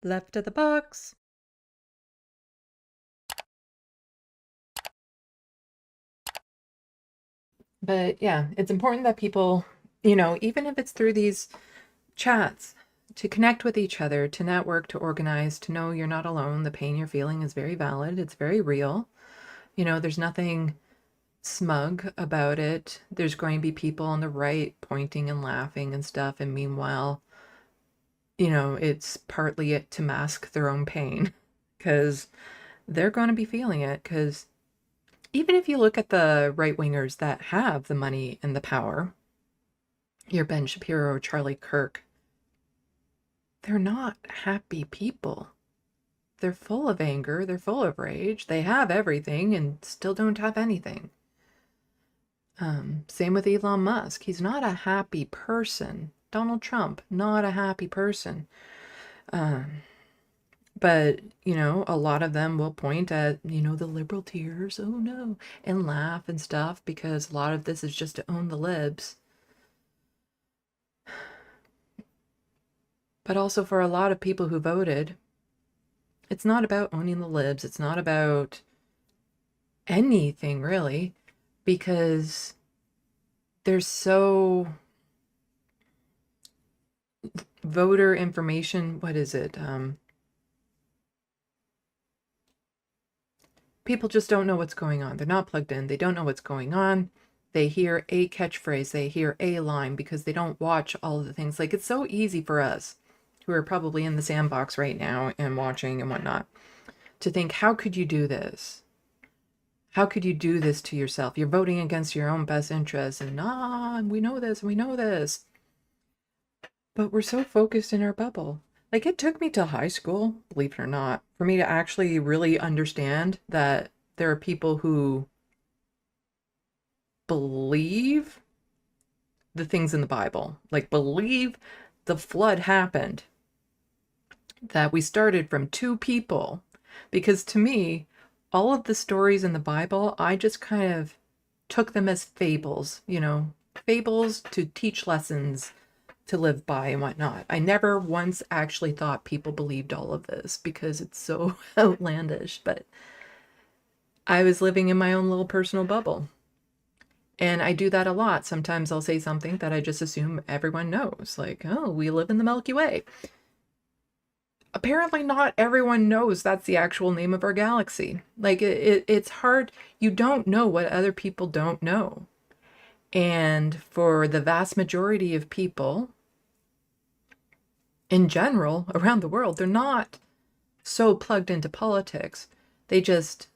Left of the box. But yeah, it's important that people, even if it's through these chats, to connect with each other, to network, to organize, to know you're not alone. The pain you're feeling is very valid. It's very real. There's nothing smug about it. There's going to be people on the right pointing and laughing and stuff. And meanwhile, it's partly it to mask their own pain because they're going to be feeling it. Because even if you look at the right wingers that have the money and the power, your Ben Shapiro, Charlie Kirk, they're not happy people. They're full of anger, they're full of rage, they have everything and still don't have anything. Same with Elon Musk. He's not a happy person. Donald Trump, not a happy person. But, a lot of them will point at, the liberal tears, oh no, and laugh and stuff because a lot of this is just to own the libs. But also for a lot of people who voted, it's not about owning the libs. It's not about anything really, because there's so voter information. What is it? People just don't know what's going on. They're not plugged in. They don't know what's going on. They hear a catchphrase. They hear a line because they don't watch all of the things. Like, it's so easy for us who are probably in the sandbox right now and watching and whatnot to think, how could you do this? How could you do this to yourself? You're voting against your own best interests, and we know this, we know this. But we're so focused in our bubble. Like, it took me till high school, believe it or not, for me to actually really understand that there are people who believe the things in the Bible, like believe the flood happened, that we started from two people. Because to me, all of the stories in the Bible, I just kind of took them as fables, fables to teach lessons to live by and whatnot. I never once actually thought people believed all of this because it's so outlandish, but I was living in my own little personal bubble. And I do that a lot. Sometimes I'll say something that I just assume everyone knows, like, oh, we live in the Milky Way. Apparently not everyone knows that's the actual name of our galaxy. Like, it's hard. You don't know what other people don't know. And for the vast majority of people in general around the world, they're not so plugged into politics. They just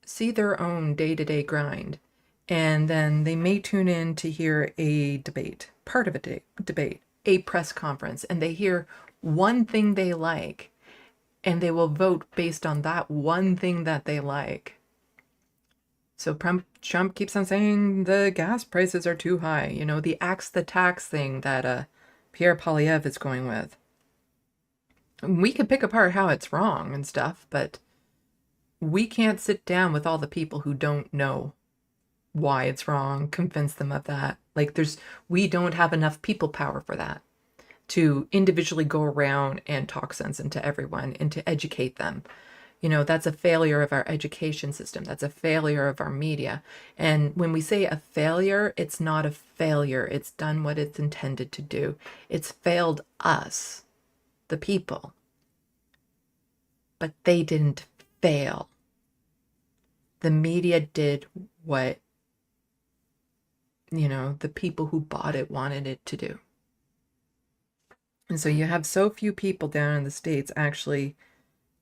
see their own day-to-day grind. And then they may tune in to hear a debate, part of a debate, a press conference, and they hear one thing they like, and they will vote based on that one thing that they like. So Trump keeps on saying the gas prices are too high, the axe the tax thing that Pierre Poilievre is going with. We could pick apart how it's wrong and stuff, but we can't sit down with all the people who don't know why it's wrong, convince them of that. Like, we don't have enough people power for that, to individually go around and talk sense into everyone and to educate them. That's a failure of our education system. That's a failure of our media. And when we say a failure, it's not a failure. It's done what it's intended to do. It's failed us, the people. But they didn't fail. The media did what, the people who bought it wanted it to do. And so you have so few people down in the States actually,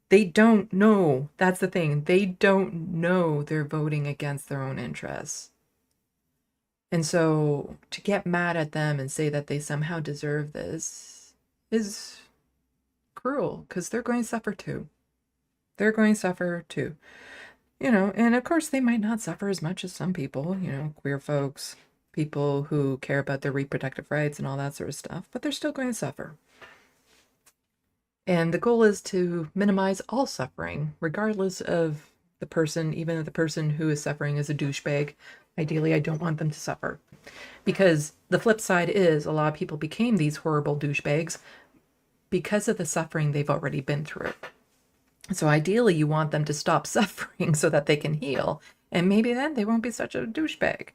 they don't know. That's the thing. They don't know they're voting against their own interests. And so to get mad at them and say that they somehow deserve this is cruel, because they're going to suffer too. They're going to suffer too. And of course they might not suffer as much as some people, queer folks, people who care about their reproductive rights and all that sort of stuff, but they're still going to suffer. And the goal is to minimize all suffering, regardless of the person, even if the person who is suffering is a douchebag. Ideally, I don't want them to suffer. Because the flip side is a lot of people became these horrible douchebags because of the suffering they've already been through. So ideally, you want them to stop suffering so that they can heal. And maybe then they won't be such a douchebag.